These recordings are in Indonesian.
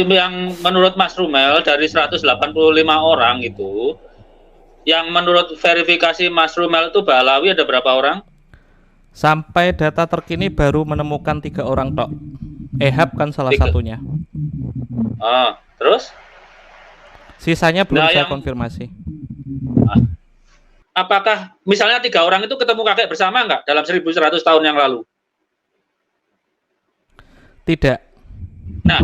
yang menurut Mas Rumel dari 185 orang itu, yang menurut verifikasi Mas Rumel itu Ba'alawi ada berapa orang? Sampai data terkini baru menemukan 3 orang tok. Ehab kan salah Tiga. satunya. Terus? Sisanya belum Nah, saya yang konfirmasi. apakah misalnya 3 orang itu ketemu kakek bersama nggak dalam 1100 tahun yang lalu? Tidak. Nah,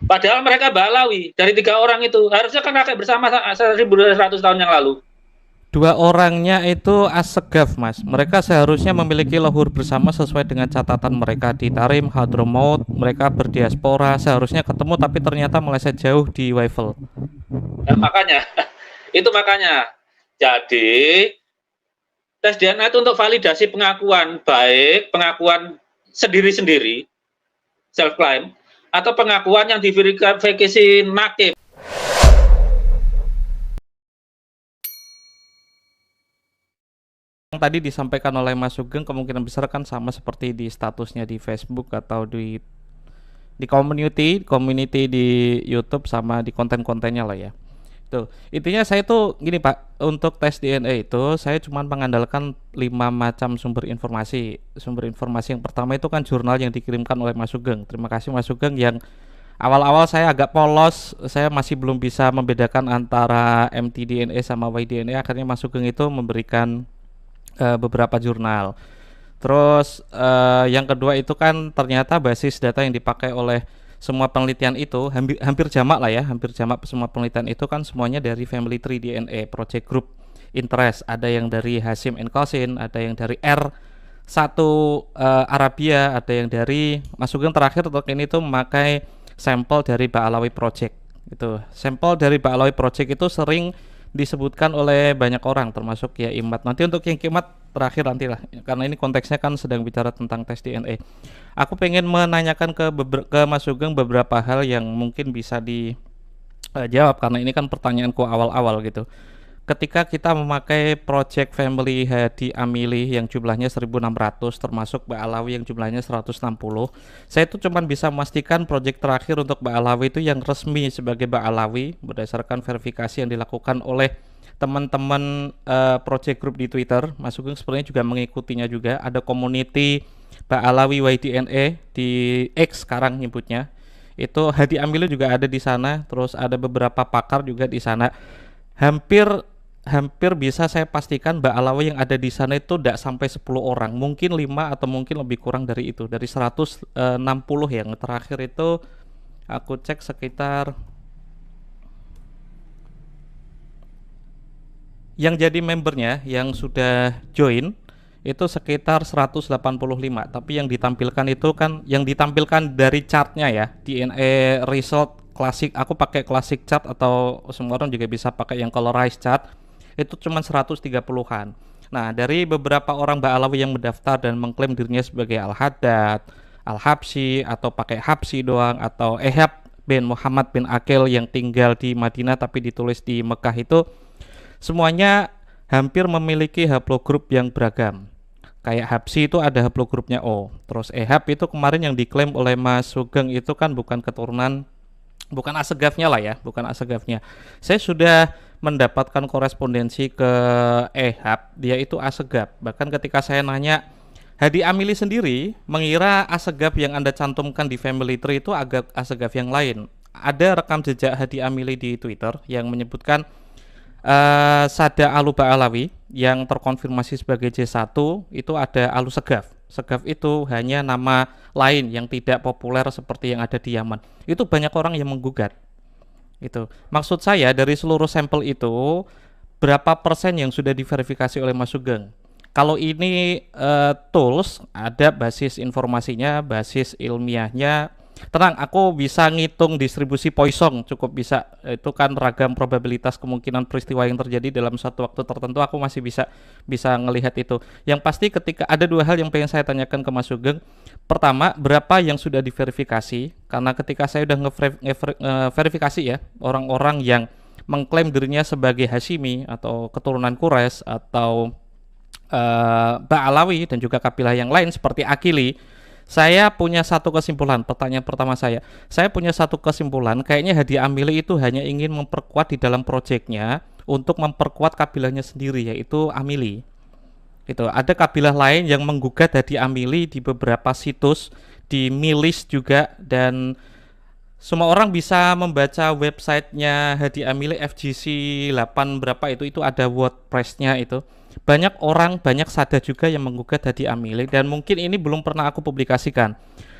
padahal mereka Ba'alawi dari 3 orang itu harusnya kan kakek bersama 1100 tahun yang lalu. 2 orangnya itu as-segaf, Mas. Mereka seharusnya memiliki lahur bersama sesuai dengan catatan mereka di Tarim, Hadramaut. Mereka berdiaspora, seharusnya ketemu tapi ternyata meleset jauh di Waifel. Nah, makanya itu makanya. Jadi tes DNA itu untuk validasi pengakuan, baik pengakuan sendiri-sendiri, self claim, atau pengakuan yang diverifikasi nakib. Yang tadi disampaikan oleh Mas Sugeng kemungkinan besar kan sama seperti di statusnya di Facebook atau di community di YouTube sama di konten-kontennya lah ya. Tuh, intinya saya tuh gini Pak, untuk tes DNA itu saya cuma mengandalkan 5 macam sumber informasi. Sumber informasi yang pertama itu kan jurnal yang dikirimkan oleh Mas Sugeng. Terima kasih Mas Sugeng, yang awal-awal saya agak polos, saya masih belum bisa membedakan antara mtDNA sama yDNA. Akhirnya Mas Sugeng itu memberikan beberapa jurnal. Terus yang kedua itu kan ternyata basis data yang dipakai oleh semua penelitian itu hampir jamak lah ya, hampir jamak semua penelitian itu kan semuanya dari Family Tree DNA Project Group Interest. Ada yang dari Hashim and Cousin, ada yang dari R1 Arabia, ada yang dari Mas Sugeng terakhir untuk ini tuh memakai sampel dari Ba'alawi Project. Itu sampel dari Ba'alawi Project itu sering disebutkan oleh banyak orang termasuk ya Imat. Nanti untuk yang Imat terakhir nantilah, karena ini konteksnya kan sedang bicara tentang tes DNA. Aku pengen menanyakan ke Mas Sugeng beberapa hal yang mungkin bisa dijawab karena ini kan pertanyaanku awal-awal gitu. Ketika kita memakai project family Hadi Amili yang jumlahnya 1600 termasuk Ba'alawi yang jumlahnya 160, saya itu cuma bisa memastikan project terakhir untuk Ba'alawi itu yang resmi sebagai Ba'alawi berdasarkan verifikasi yang dilakukan oleh teman-teman project group di Twitter. Mas Sugeng sebenarnya juga mengikutinya juga. Ada community Ba'alawi YDNA di X sekarang nyebutnya. Itu Hadi Amili juga ada di sana, terus ada beberapa pakar juga di sana. Hampir bisa saya pastikan Ba'alawi yang ada di sana itu tidak sampai 10 orang, mungkin 5 atau mungkin lebih kurang dari itu, dari 160 yang terakhir itu aku cek sekitar yang jadi membernya yang sudah join itu sekitar 185, tapi yang ditampilkan itu kan yang ditampilkan dari chartnya ya, DNA result klasik, aku pakai classic chart atau semua orang juga bisa pakai yang colorized chart, itu cuma 130-an. Nah, dari beberapa orang Ba'alawi yang mendaftar dan mengklaim dirinya sebagai Al-Haddad, Al-Habsyi atau pakai Habsyi doang, atau Ehab bin Muhammad bin Akil yang tinggal di Madinah tapi ditulis di Mekah, itu semuanya hampir memiliki haplogrup yang beragam. Kayak Habsyi itu ada haplogrupnya O. Terus Ehab itu kemarin yang diklaim oleh Mas Sugeng itu kan bukan keturunan, bukan asegafnya lah ya, bukan asegafnya. Saya sudah mendapatkan korespondensi ke Ehab, dia itu asegaf. Bahkan ketika saya nanya, Hadi Amili sendiri mengira asegaf yang Anda cantumkan di family tree itu agak asegaf yang lain. Ada rekam jejak Hadi Amili di Twitter yang menyebutkan Sada Alu Ba'alawi yang terkonfirmasi sebagai J1 itu ada Alu Segaf. Segaf itu hanya nama lain yang tidak populer seperti yang ada di Yaman. Itu banyak orang yang menggugat. Itu maksud saya, dari seluruh sampel itu berapa persen yang sudah diverifikasi oleh Mas Sugeng? Kalau ini tools ada basis informasinya, basis ilmiahnya, tenang, aku bisa ngitung distribusi Poisson, cukup bisa. Itu kan ragam probabilitas kemungkinan peristiwa yang terjadi dalam satu waktu tertentu, aku masih bisa ngelihat itu. Yang pasti ketika ada 2 hal yang pengen saya tanyakan ke Mas Sugeng. Pertama, berapa yang sudah diverifikasi? Karena ketika saya udah verifikasi ya, orang-orang yang mengklaim dirinya sebagai Hashimi atau keturunan Quraisy atau Ba'alawi dan juga kabilah yang lain seperti Akili, Saya punya satu kesimpulan. Pertanyaan pertama saya punya satu kesimpulan. Kayaknya Hadi Amili itu hanya ingin memperkuat di dalam proyeknya untuk memperkuat kabilahnya sendiri, yaitu Amili. Itu ada kabilah lain yang menggugat Hadi Amili di beberapa situs, di Milis juga, dan semua orang bisa membaca websitenya Hadi Amili FGC 8 berapa itu ada WordPress-nya itu. Banyak orang, banyak sada juga yang menggugat Hadi Amili, dan mungkin ini belum pernah aku publikasikan.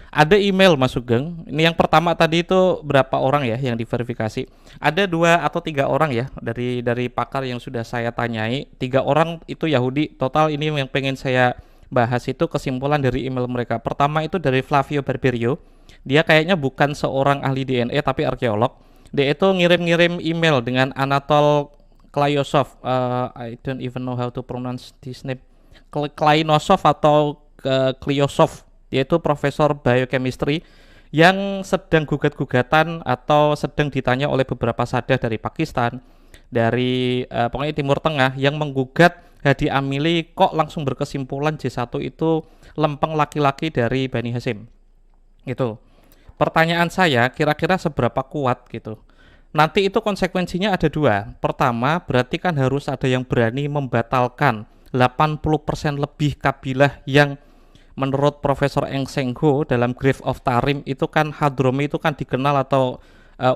Ada email Mas Sugeng. Ini yang pertama tadi itu berapa orang ya yang diverifikasi? Ada 2 atau 3 orang ya dari pakar yang sudah saya tanyai. 3 orang itu Yahudi. Total ini yang pengen saya bahas itu kesimpulan dari email mereka. Pertama itu dari Flavio Barberio. Dia kayaknya bukan seorang ahli DNA tapi arkeolog. Dia itu ngirim-ngirim email dengan Anatol Klayosov. I don't even know how to pronounce this name. Klayosov atau Klyosov, yaitu profesor biochemistry yang sedang gugat-gugatan atau sedang ditanya oleh beberapa sada dari Pakistan, dari pokoknya Timur Tengah, yang menggugat Hadi Amili kok langsung berkesimpulan J1 itu lempeng laki-laki dari Bani Hasyim. Gitu. Pertanyaan saya, kira-kira seberapa kuat gitu? Nanti itu konsekuensinya ada 2. Pertama, berarti kan harus ada yang berani membatalkan 80% lebih kabilah yang menurut Profesor Eng Seng Ho dalam Grave of Tarim itu kan Hadromi itu kan dikenal, atau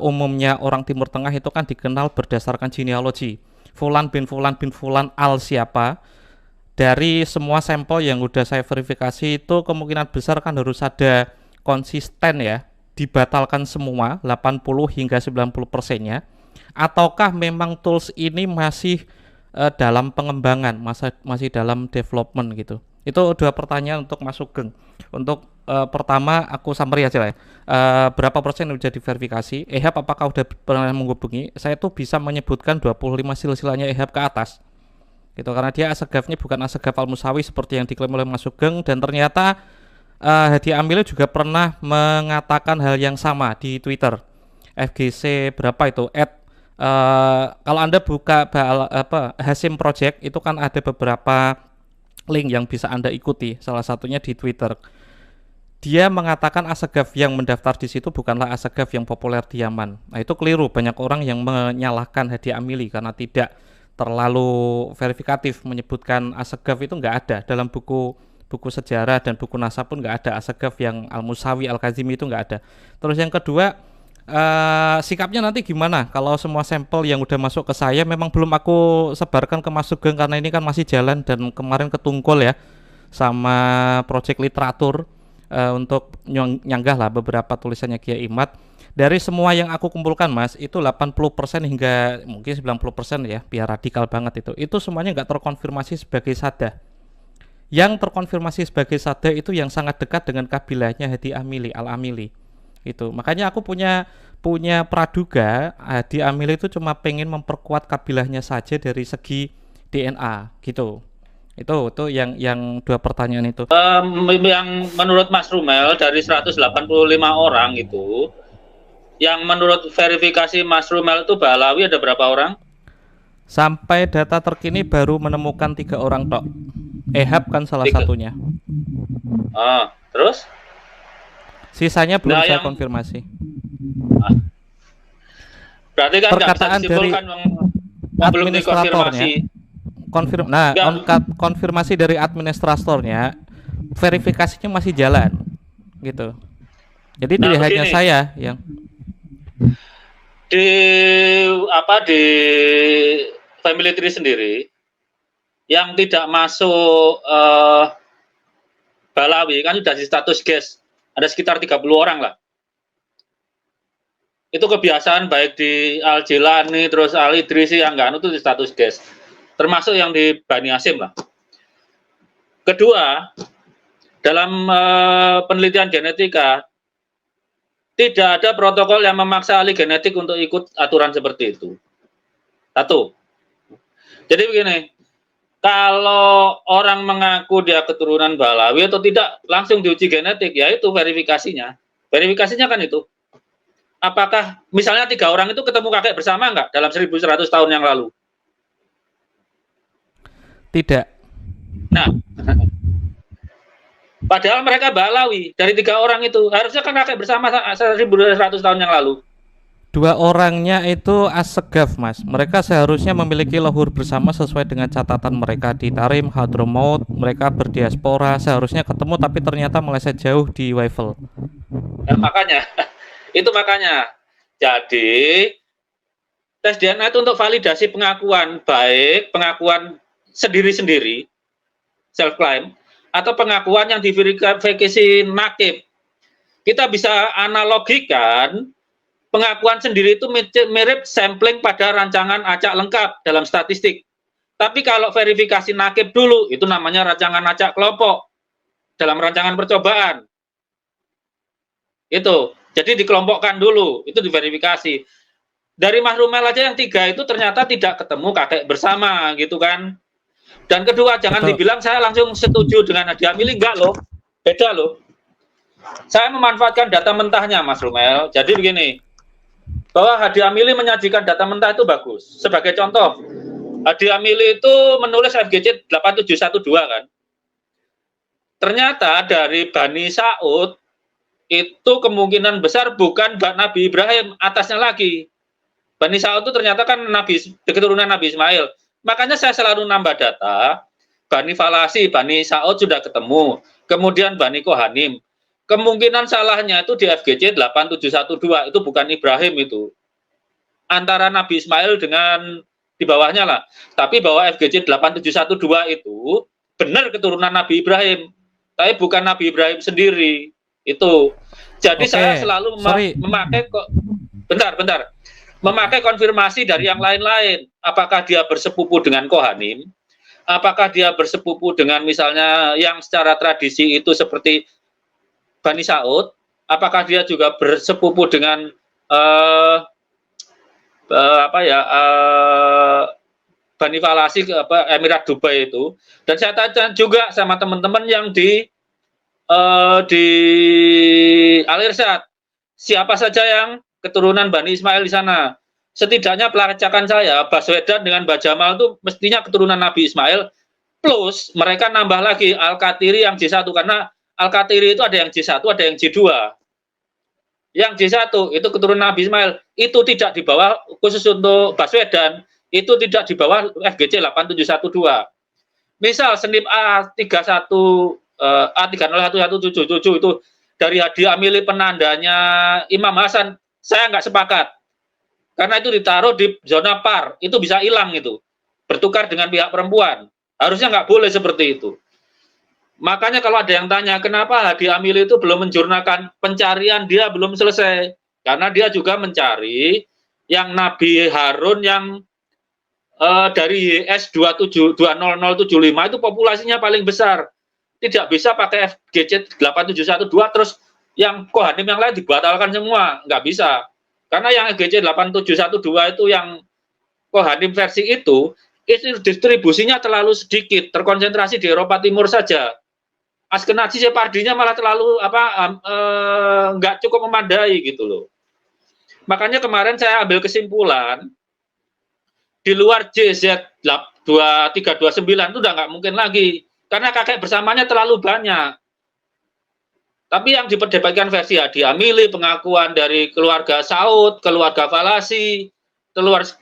umumnya orang Timur Tengah itu kan dikenal berdasarkan genealogi. Fulan bin Fulan bin Fulan al siapa. Dari semua sampel yang udah saya verifikasi itu kemungkinan besar kan harus ada konsisten ya, dibatalkan semua 80 hingga 90%-nya, ataukah memang tools ini masih dalam pengembangan, masih dalam development gitu. Itu 2 pertanyaan untuk Mas Sugeng. Untuk pertama aku summary aja lah ya. Berapa persen yang sudah diverifikasi? Ehab apakah udah pernah menghubungi? Saya tuh bisa menyebutkan 25 silsilahnya Ehab ke atas. Gitu, karena dia asegafnya bukan asegaf al-Musawi seperti yang diklaim oleh Mas Sugeng, dan ternyata Hadi Amili juga pernah mengatakan hal yang sama di Twitter. FGC berapa itu? Kalau Anda buka Hasyim Project itu kan ada beberapa link yang bisa Anda ikuti, salah satunya di Twitter. Dia mengatakan asegaf yang mendaftar di situ bukanlah asegaf yang populer di Yaman. Nah, itu keliru. Banyak orang yang menyalahkan Hadi Amili karena tidak terlalu verifikatif menyebutkan asegaf itu nggak ada dalam buku sejarah dan buku nasab pun nggak ada asegaf yang Al-Musawi, Al-Kazimi itu nggak ada. Terus yang kedua, sikapnya nanti gimana kalau semua sampel yang udah masuk ke saya memang belum aku sebarkan ke Mas Sugeng karena ini kan masih jalan, dan kemarin ketungkul ya sama proyek literatur untuk nyanggah lah beberapa tulisannya Kiai Imad. Dari semua yang aku kumpulkan Mas, itu 80% hingga mungkin 90% ya, biar radikal banget itu semuanya nggak terkonfirmasi sebagai sada. Yang terkonfirmasi sebagai sada itu yang sangat dekat dengan kabilahnya Hadi Amili, Al-Amili. Itu makanya aku punya praduga Hadi Amili itu cuma pengen memperkuat kabilahnya saja dari segi DNA gitu. Itu yang 2 pertanyaan itu. Yang menurut Mas Rumel dari 185 orang itu, yang menurut verifikasi Mas Rumel itu Balawi ada berapa orang? Sampai data terkini baru menemukan 3 orang tok. Ehab kan salah 3. Satunya. Terus? Sisanya belum saya konfirmasi. Berarti kan perkataan dari administratornya. Konfirmasi dari administratornya, verifikasinya masih jalan, gitu. Jadi tidak hanya saya yang di family tree sendiri yang tidak masuk Balawi kan sudah di status guest, ada sekitar 30 orang lah. Itu kebiasaan baik di Al-Jilani terus Al-Idrisi yang enggak itu di status guest, termasuk yang di Bani Hasyim lah. Kedua, dalam penelitian genetika tidak ada protokol yang memaksa ahli genetik untuk ikut aturan seperti itu. Satu. Jadi begini, kalau orang mengaku dia keturunan Balawi atau tidak, langsung diuji genetik, yaitu verifikasinya. Verifikasinya kan itu. Apakah misalnya 3 orang itu ketemu kakek bersama enggak dalam 1100 tahun yang lalu? Tidak. Nah, Padahal mereka Balawi dari 3 orang itu. Harusnya kan kakek bersama 1.200 tahun yang lalu. 2 orangnya itu as-segaf, Mas. Mereka seharusnya memiliki leluhur bersama sesuai dengan catatan mereka di Tarim, Hadramaut. Mereka berdiaspora, seharusnya ketemu tapi ternyata meleset jauh di Waifel. Nah, makanya itu makanya. Jadi tes DNA itu untuk validasi pengakuan, baik pengakuan sendiri-sendiri, self claim, atau pengakuan yang diverifikasi nakib. Kita bisa analogikan pengakuan sendiri itu mirip sampling pada rancangan acak lengkap dalam statistik. Tapi kalau verifikasi nakib dulu, itu namanya rancangan acak kelompok dalam rancangan percobaan. Itu, jadi dikelompokkan dulu, itu diverifikasi. Dari Mas Rumel aja yang 3 itu ternyata tidak ketemu kakek bersama, gitu kan. Dan kedua, jangan dibilang saya langsung setuju dengan Hadi Amili, enggak loh, beda loh. Saya memanfaatkan data mentahnya, Mas Rumel. Jadi begini, bahwa Hadi Amili menyajikan data mentah itu bagus. Sebagai contoh, Hadi Amili itu menulis FGC 8712 kan. Ternyata dari Bani Saud itu kemungkinan besar bukan Nabi Ibrahim, atasnya lagi. Bani Saud itu ternyata kan keturunan Nabi Ismail. Makanya saya selalu nambah data. Bani Falasi, Bani Saud sudah ketemu. Kemudian Bani Kohanim. Kemungkinan salahnya itu di FGC 8712, itu bukan Ibrahim itu. Antara Nabi Ismail dengan di bawahnya lah. Tapi bahwa FGC 8712 itu benar keturunan Nabi Ibrahim. Tapi bukan Nabi Ibrahim sendiri. Itu. Jadi saya selalu memakai memakai konfirmasi dari yang lain-lain. Apakah dia bersepupu dengan Kohanim? Apakah dia bersepupu dengan misalnya yang secara tradisi itu seperti Bani Saud, apakah dia juga bersepupu dengan Bani Falasi, Emirat Dubai itu. Dan saya tanya juga sama teman-teman yang di Al-Irsyad, siapa saja yang keturunan Bani Ismail di sana. Setidaknya pelacakan saya, Baswedan dengan Mbah Jamal itu mestinya keturunan Nabi Ismail, plus mereka nambah lagi Al-Qatiri yang J1, karena Al-Qatiri itu ada yang J1, ada yang J2. Yang J1 itu keturunan Nabi Ismail, itu tidak di bawah, khusus untuk Baswedan, itu tidak di bawah FGC 8712. Misal senip A31, A301177 itu dari Hadi Amili penandanya Imam Hasan, saya nggak sepakat. Karena itu ditaruh di zona par, itu bisa hilang itu. Bertukar dengan pihak perempuan. Harusnya nggak boleh seperti itu. Makanya kalau ada yang tanya, kenapa Hadi Amili itu belum menjurnalkan pencarian, dia belum selesai. Karena dia juga mencari yang Nabi Harun yang dari YS 20075 itu populasinya paling besar. Tidak bisa pakai FGC 8712, terus yang Kohanim yang lain dibatalkan semua. Nggak bisa. Karena yang FGC 8712 itu yang Kohanim versi itu distribusinya terlalu sedikit, terkonsentrasi di Eropa Timur saja. Askenazi Separdinya malah terlalu nggak cukup memadai gitu loh. Makanya kemarin saya ambil kesimpulan di luar JZ 2329 itu udah nggak mungkin lagi karena kakek bersamanya terlalu banyak. Tapi yang diperdebatkan versi Hadi Amili, pengakuan dari keluarga Saud, keluarga Falasi,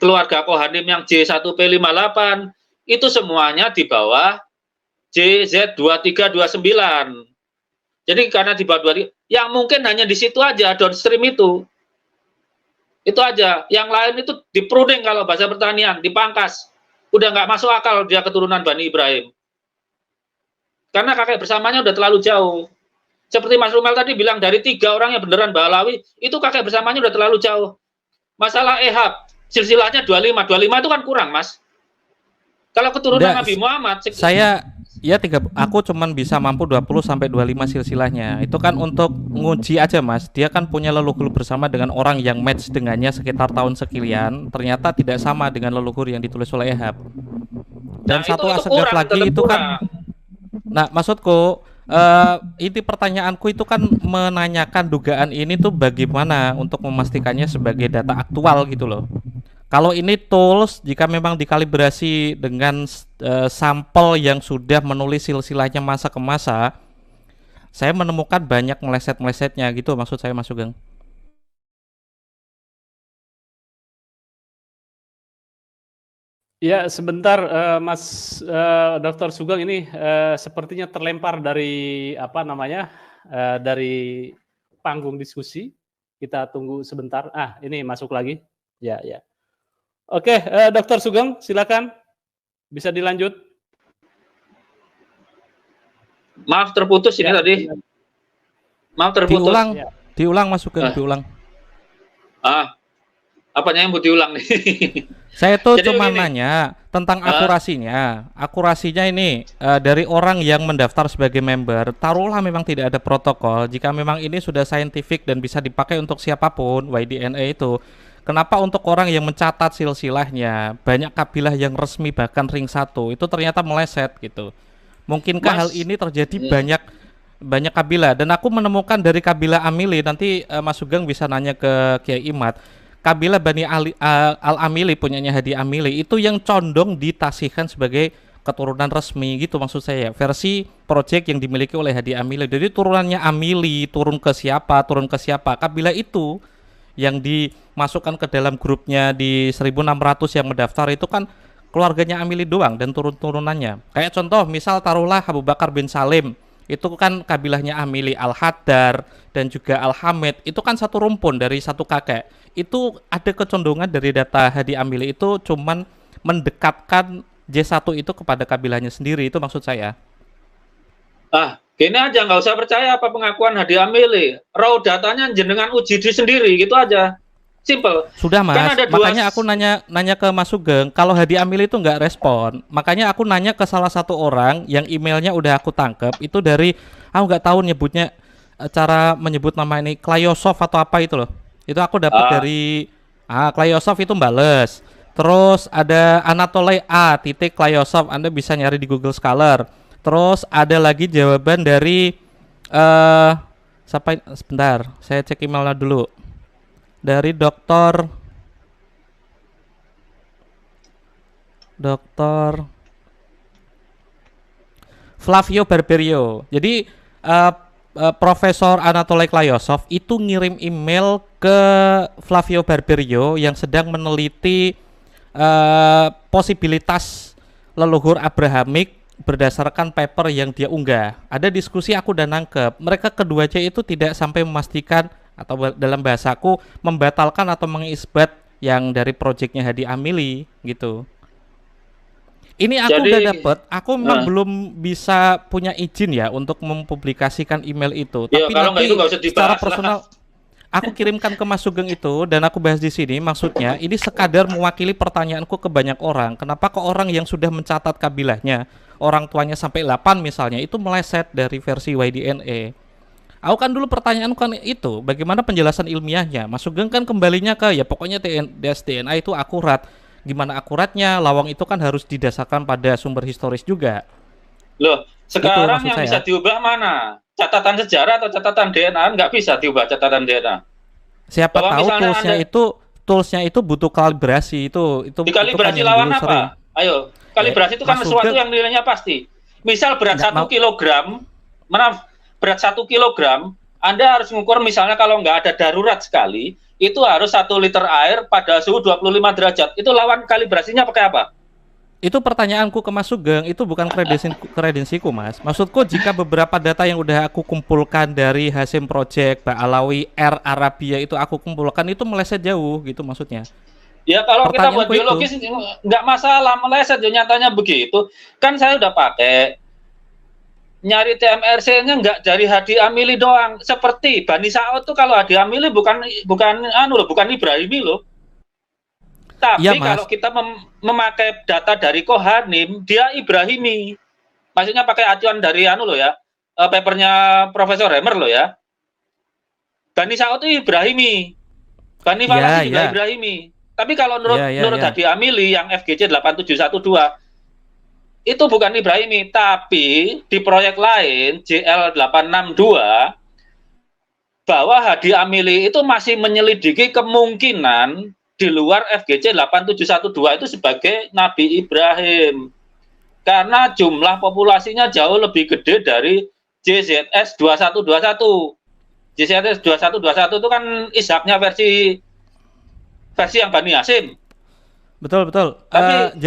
keluarga Kohanim yang J1P58, itu semuanya di bawah JZ2329. Jadi karena di bawah 23, yang mungkin hanya di situ aja, downstream itu. Itu aja. Yang lain itu dipruning kalau bahasa pertanian, dipangkas. Udah nggak masuk akal dia keturunan Bani Ibrahim. Karena kakek bersamanya udah terlalu jauh. Seperti Mas Rumel tadi bilang, dari 3 orang yang beneran Balawi, itu kakek bersamanya udah terlalu jauh. Masalah Ehab, silsilahnya 25 itu kan kurang, Mas. Kalau keturunan Nabi Muhammad, aku cuman bisa mampu 20 sampai 25 silsilahnya. Itu kan untuk nguji aja, Mas. Dia kan punya leluhur bersama dengan orang yang match dengannya sekitar tahun sekian, ternyata tidak sama dengan leluhur yang ditulis oleh Ehab. Dan satu asegaf lagi itu kan. Nah, maksudku inti pertanyaanku itu kan menanyakan dugaan ini tuh bagaimana untuk memastikannya sebagai data aktual gitu loh. Kalau ini tools jika memang dikalibrasi dengan sampel yang sudah menulis silsilahnya masa ke masa, saya menemukan banyak meleset-melesetnya gitu maksud saya Mas Sugeng. Ya, sebentar, Mas Dr. Sugeng ini sepertinya terlempar dari apa namanya dari panggung diskusi. Kita tunggu sebentar. Ah, ini masuk lagi. Ya, ya. Oke, Dr. Sugeng, silakan bisa dilanjut. Maaf terputus ini Ya, tadi. Maaf terputus. Diulang, Ya. diulang Mas Sugeng, diulang. Apanya yang mau diulang nih? Saya tuh Jadi cuma begini. nanya tentang akurasinya. Akurasinya ini dari orang yang mendaftar sebagai member, taruhlah memang tidak ada protokol. Jika memang ini sudah saintifik dan bisa dipakai untuk siapapun, YDNA itu, kenapa untuk orang yang mencatat silsilahnya, banyak kabilah yang resmi bahkan ring 1 itu ternyata meleset gitu. Mungkinkah hal ini terjadi banyak kabilah? Dan aku menemukan dari kabilah Amili, nanti Mas Sugeng bisa nanya ke Kiai Imad. Kabilah Bani Al-Amili punyanya Hadi Amili itu yang condong ditasihkan sebagai keturunan resmi gitu maksud saya, versi project yang dimiliki oleh Hadi Amili. Jadi turunannya Amili turun ke siapa, kabilah itu yang dimasukkan ke dalam grupnya di 1600 yang mendaftar itu kan keluarganya Amili doang dan turun-turunannya. Kayak contoh misal taruhlah Abu Bakar bin Salim, itu kan kabilahnya Amili, Al-Haddar dan juga Al-Hamid, itu kan satu rumpun dari satu kakek. Itu ada kecondongan dari data Hadi Amili itu cuman mendekatkan J1 itu kepada kabilahnya sendiri, itu maksud saya. Gini aja, nggak usah percaya apa pengakuan Hadi Amili. Raw datanya jenengan uji di sendiri, gitu aja. Simple. Sudah Mas, Kan ada makanya aku nanya ke Mas Sugeng, kalau Hadi Amili itu nggak respon, makanya aku nanya ke salah satu orang yang emailnya udah aku tangkep, itu dari, aku nggak tahu nyebutnya, cara menyebut nama ini, Klayosov atau apa itu loh. Itu aku dapat dari, Klayosov itu mbales. Terus ada Anatole A. Klayosov, Anda bisa nyari di Google Scholar. Terus ada lagi jawaban dari, sebentar, saya cek emailnya dulu. Dari Dr. Flavio Barberio. Jadi Profesor Anatole Klayosov itu ngirim email ke Flavio Barberio yang sedang meneliti posibilitas leluhur Abrahamik berdasarkan paper yang dia unggah. Ada diskusi, aku udah nangkep. Mereka keduanya itu tidak sampai memastikan atau dalam bahasaku membatalkan atau mengisbat yang dari proyeknya Hadi Amili gitu. Ini aku udah dapet, aku memang belum bisa punya izin ya untuk mempublikasikan email itu. Tapi kalau nanti itu secara personal aku kirimkan ke Mas Sugeng itu dan aku bahas di sini. Maksudnya ini sekadar mewakili pertanyaanku ke banyak orang. Kenapa ke orang yang sudah mencatat kabilahnya, orang tuanya sampai 8 misalnya, itu meleset dari versi YDNA. Aku kan dulu pertanyaan kan itu, bagaimana penjelasan ilmiahnya? Mas Sugeng kan kembalinya ke ya pokoknya DNA itu akurat. Gimana akuratnya? Lawang itu kan harus didasarkan pada sumber historis juga. Loh, sekarang yang saya. bisa diubah mana? Catatan sejarah atau catatan DNA? Nggak bisa diubah catatan DNA. Siapa tahu toolsnya itu butuh kalibrasi itu dikalibrasi itu kan lawan apa? sering. Ayo, kalibrasi itu kan sesuatu yang nilainya pasti. Misal berat 1 kilogram, berat 1 kilogram, Anda harus mengukur misalnya kalau nggak ada darurat sekali, itu harus 1 liter air pada suhu 25 derajat. Itu lawan kalibrasinya pakai apa? Itu pertanyaanku ke Mas Sugeng, itu bukan kredensiku Mas. Maksudku jika beberapa data yang udah aku kumpulkan dari Hasim Project, Mbak Alawi, R Arabia itu aku kumpulkan itu meleset jauh gitu maksudnya. Ya kalau kita buat biologis nggak masalah meleset, ya nyatanya begitu. Kan saya udah pakai nyari TMRC-nya nggak dari Hadi Amili doang. Seperti Bani Sa'ud tuh kalau Hadi Amili bukan Ibrahimi loh. Tapi ya, kalau kita memakai data dari Kohanim, dia Ibrahimi. Maksudnya pakai acuan dari papernya Profesor Remer loh ya. Bani Sa'ud itu Ibrahimi. Bani Falasi juga Ibrahimi. Tapi kalau menurut Hadi Amili yang FGC 8712 itu bukan Ibrahimi, tapi di proyek lain JL862 bahwa Hadi Amili itu masih menyelidiki kemungkinan di luar FGC 8712 itu sebagai Nabi Ibrahim. Karena jumlah populasinya jauh lebih gede dari JZS 2121. JZS 2121 itu kan ishaknya versi yang Bani Hasyim. Betul. Tapi,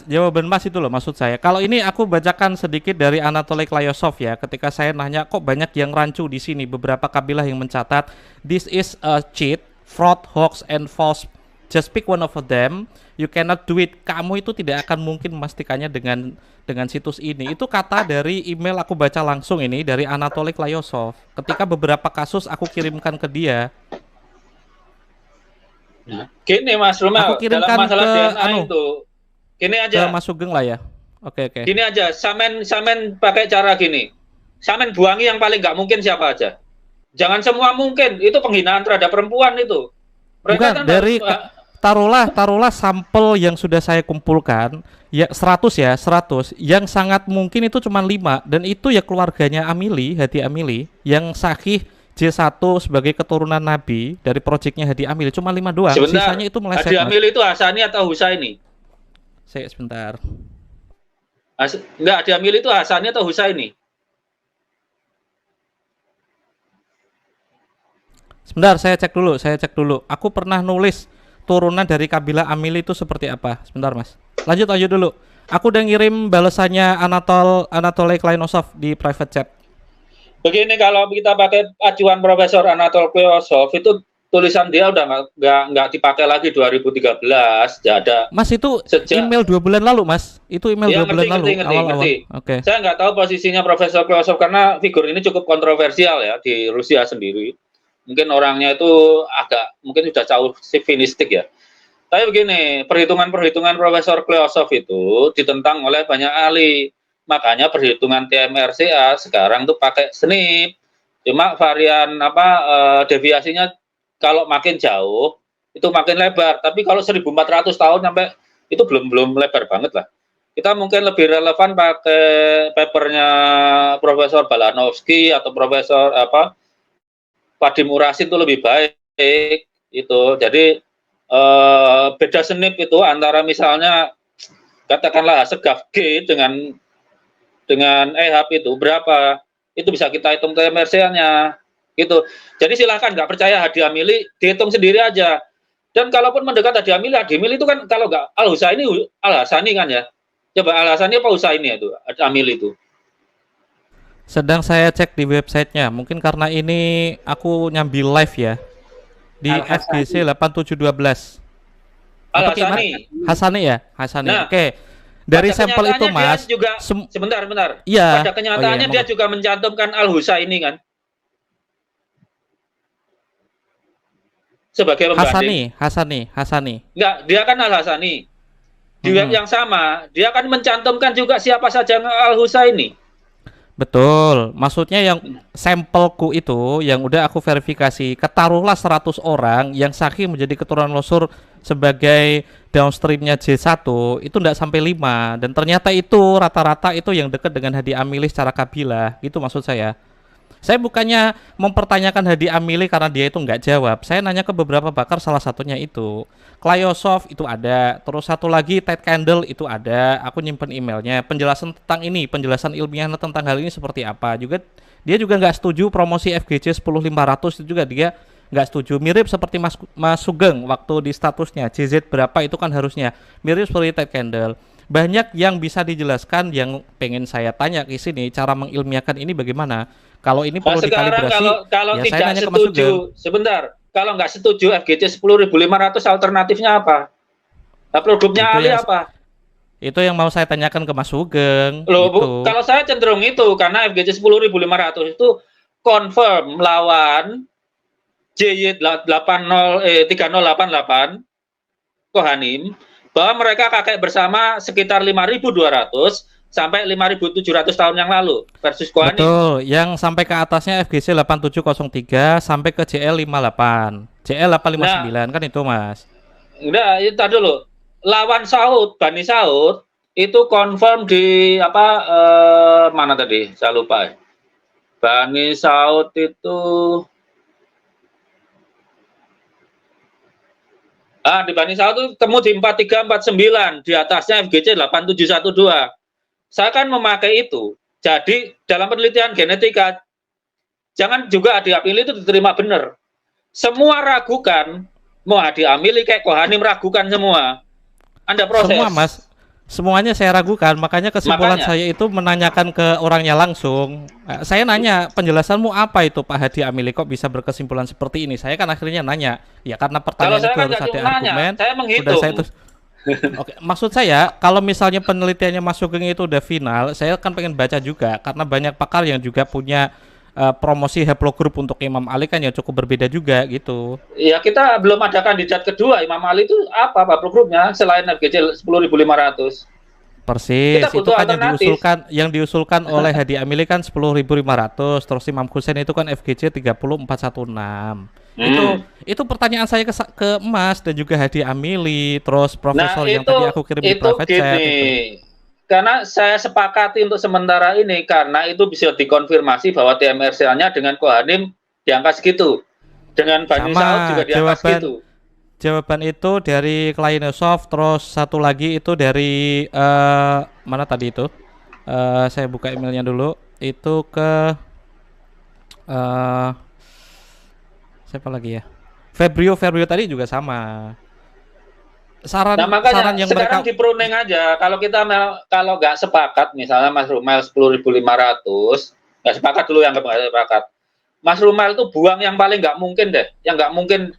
Jawaban Mas itu loh maksud saya. Kalau ini aku bacakan sedikit dari Anatoly Klayosov ya. Ketika saya nanya kok banyak yang rancu di sini, beberapa kabilah yang mencatat this is a cheat, fraud, hoax, and false. Just pick one of them. You cannot do it. Kamu itu tidak akan mungkin memastikannya dengan situs ini. Itu kata dari email aku baca langsung ini dari Anatoly Klayosov. Ketika beberapa kasus aku kirimkan ke dia. Nah, gini Mas Romel, Aku kirimkan dalam masalah ke DNA itu, gini aja. Ke Mas Sugeng lah ya. Oke. Gini aja, samen pakai cara gini. Samen buangi yang paling nggak mungkin siapa aja. Jangan semua mungkin, itu penghinaan terhadap perempuan itu. Mereka Bukan, kan dari taruhlah sampel yang sudah saya kumpulkan ya 100 yang sangat mungkin itu cuma 5 dan itu ya keluarganya Hadi Amili yang sahih J1 sebagai keturunan Nabi dari proyeknya Hadi Amili cuma 5 doang. Sebentar, sisanya itu meleset. Hadi Amili itu Hasani atau Husaini? Sebentar. Enggak, Hadi Amili itu Hasani atau Husaini? Sebentar, saya cek dulu. Aku pernah nulis turunan dari kabilah Amili itu seperti apa. Sebentar, Mas. Lanjut dulu. Aku udah ngirim balasannya Anatoly Klayosov di private chat. Begini, kalau kita pakai acuan Profesor Anatoly Klayosov, itu tulisan dia udah nggak dipakai lagi 2013, nggak ada. Mas, itu sejak email 2 bulan lalu, Mas. Itu email 2 bulan lalu. Ngerti. Oke. Saya nggak tahu posisinya Profesor Klayosov karena figur ini cukup kontroversial ya di Rusia sendiri. Mungkin orangnya itu mungkin sudah jauh sivilistik ya. Tapi begini, perhitungan Profesor Klayosov itu ditentang oleh banyak ahli. Makanya perhitungan TMRCA sekarang tuh pakai SNP. Cuma varian deviasinya kalau makin jauh itu makin lebar. Tapi kalau 1400 tahun sampai itu belum lebar banget lah. Kita mungkin lebih relevan pakai papernya Profesor Balanovsky atau Profesor Vadim Urasin itu lebih baik itu. Jadi beda senip itu antara misalnya katakanlah segaf G dengan EHAP itu berapa, itu bisa kita hitung TMRCA-nya gitu. Jadi silahkan nggak percaya Hadi Amili, dihitung sendiri aja. Dan kalaupun mendekat Hadi Amili itu kan kalau nggak Al-Hasani kan ya. Coba Al-Hasani apa Husaini itu Hadi Amili itu. Sedang saya cek di websitenya. Mungkin karena ini aku nyambi live ya di FGC 8712. Al-Hasani. Hasani. Nah, oke. Dari sampel itu Mas juga sebentar. Iya. Pada kenyataannya dia juga mencantumkan Al-Husaini kan sebagai pembanding. Hasani. Enggak, dia kan Al-Hasani. Di web yang sama, dia akan mencantumkan juga siapa saja Al-Husaini. Betul. Maksudnya yang sampelku itu yang udah aku verifikasi, ketaruhlah 100 orang yang sahih menjadi keturunan losur sebagai downstreamnya J1 itu enggak sampai 5 dan ternyata itu rata-rata itu yang dekat dengan Hadi Amili secara kabilah. Itu maksud saya. Saya bukannya mempertanyakan Hadi Amili karena dia itu nggak jawab. Saya nanya ke beberapa pakar, salah satunya itu Klayosov itu ada. Terus satu lagi Ted Kendall itu ada. Aku nyimpen emailnya. Penjelasan tentang ini, penjelasan ilmiah tentang hal ini seperti apa. Juga dia juga nggak setuju promosi FGC 10500 itu juga dia nggak setuju. Mirip seperti Mas Sugeng waktu di statusnya JZ berapa itu kan harusnya mirip seperti Ted Kendall. Banyak yang bisa dijelaskan yang pengen saya tanya di sini, cara mengilmiahkan ini bagaimana? Kalau ini perlu dikalibrasi. Kalau ya tidak saya nanya setuju, sebentar. Kalau nggak setuju FGC 10.500 alternatifnya apa? Nah, produknya ahli apa? Itu yang mau saya tanyakan ke Mas Sugeng. Loh, gitu. Kalau saya cenderung itu karena FGC 10.500 itu confirm lawan JY 3088 Kohanim bahwa mereka kakek bersama sekitar 5.200 sampai 5.700 tahun yang lalu versus Kohanim. Betul, yang sampai ke atasnya FGC 8703 sampai ke JL 58. JL 859 kan itu, Mas. Enggak, itu tadi dulu. Lawan Saud, Bani Saud itu confirm di mana tadi? Saya lupa. Bani Saud itu di Bani Saud itu temu di 4349, di atasnya FGC 8712. Saya kan memakai itu. Jadi dalam penelitian genetika jangan juga Hadi Amili itu diterima benar. Semua ragukan, mau Hadi Amili kayak Kohanim ragukan semua. Anda proses. Semua Mas, semuanya saya ragukan, makanya kesimpulan Makanya. saya itu menanyakan ke orangnya langsung. Saya nanya, penjelasanmu apa itu Pak Hadi Amili, kok bisa berkesimpulan seperti ini? Saya kan akhirnya nanya, ya karena Kalau pertanyaan saya itu kan harus nggak ada cuma nanya, argumen. saya Udah menghitung. saya terus. Oke, maksud saya kalau misalnya penelitiannya Mas Sugeng itu udah final, saya kan pengen baca juga karena banyak pakar yang juga punya promosi haplogroup untuk Imam Ali kan yang cukup berbeda juga gitu. Ya kita belum ada kandidat kedua Imam Ali itu apa Pak grupnya selain FGC 10.500. Persis, Kita itu butuh kan alternatif. yang diusulkan oleh Hadi Amili kan 10.500, terus Imam Husain itu kan FGC 30.416. Itu pertanyaan saya ke Mas dan juga Hadi Amili, terus profesor yang tadi aku kirim di private chat itu. Karena saya sepakati untuk sementara ini karena itu bisa dikonfirmasi bahwa TMRCA-nya dengan Kohanim di angka segitu. Dengan Bani Saud juga di angka segitu. Jawaban itu dari Klainesoft, terus satu lagi itu dari mana tadi itu? Saya buka emailnya dulu. Itu ke siapa lagi ya? Febrio tadi juga sama. Saran makanya yang sekarang mereka di pruning aja. Kalau kita kalau nggak sepakat, misalnya Mas Rumail 10.500, nggak sepakat dulu yang nggak sepakat. Mas Rumail itu buang yang paling nggak mungkin deh, yang nggak mungkin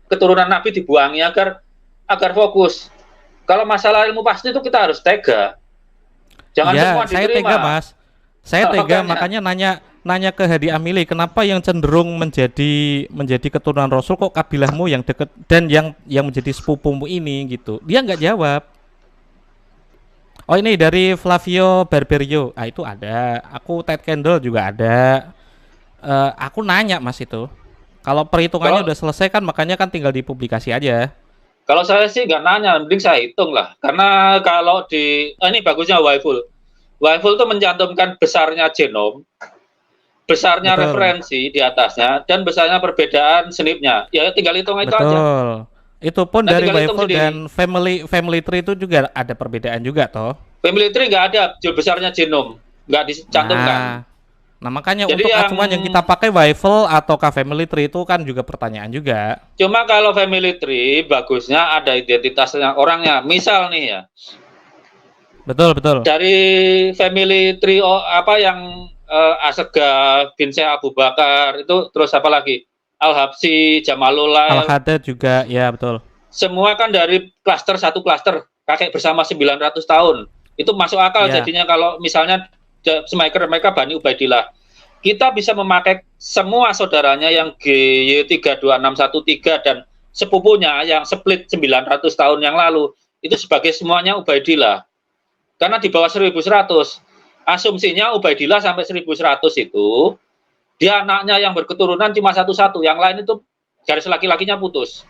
keturunan Nabi dibuangi agar fokus. Kalau masalah ilmu pasti itu kita harus tega. Jangan ya, semua saya diterima. tega Mas. Saya tega makanya nanya ke Hadi Amili, kenapa yang cenderung menjadi keturunan Rasul kok kabilahmu yang deket dan yang menjadi sepupumu ini gitu. Dia nggak jawab. Oh ini dari Flavio Barberio. Ah itu ada. Aku Ted Kendall juga ada. Aku nanya Mas itu. Kalau perhitungannya udah selesai kan makanya kan tinggal dipublikasi aja. Kalau saya sih nggak nanya, mending saya hitung lah. Karena kalau ini bagusnya Waiful. Waiful itu mencantumkan besarnya genom, besarnya referensi di atasnya, dan besarnya perbedaan SNP-nya. Ya tinggal hitung itu aja. Itu pun dari Waiful dan family tree itu juga ada perbedaan juga toh. Family tree nggak ada besarnya genom, nggak dicantumkan. Nah makanya jadi untuk acuan yang kita pakai Waiful ataukah family tree itu kan juga pertanyaan juga. Cuma kalau family tree bagusnya ada identitasnya orangnya. Misal nih ya. Betul. Dari family tree yang Asega bin Syekh Abu Bakar itu terus apa lagi? Al-Habsyi, Jamalullah. Al-Haddad juga, ya betul. Semua kan dari satu klaster kakek bersama 900 tahun. Itu masuk akal jadinya kalau misalnya mereka Bani Ubaidillah. Kita bisa memakai semua saudaranya yang GY32613 dan sepupunya yang split 900 tahun yang lalu itu sebagai semuanya Ubaidillah. Karena di bawah 1100. Asumsinya Ubaidillah sampai 1100 itu dia anaknya yang berketurunan cuma satu-satu, yang lain itu garis laki-lakinya putus.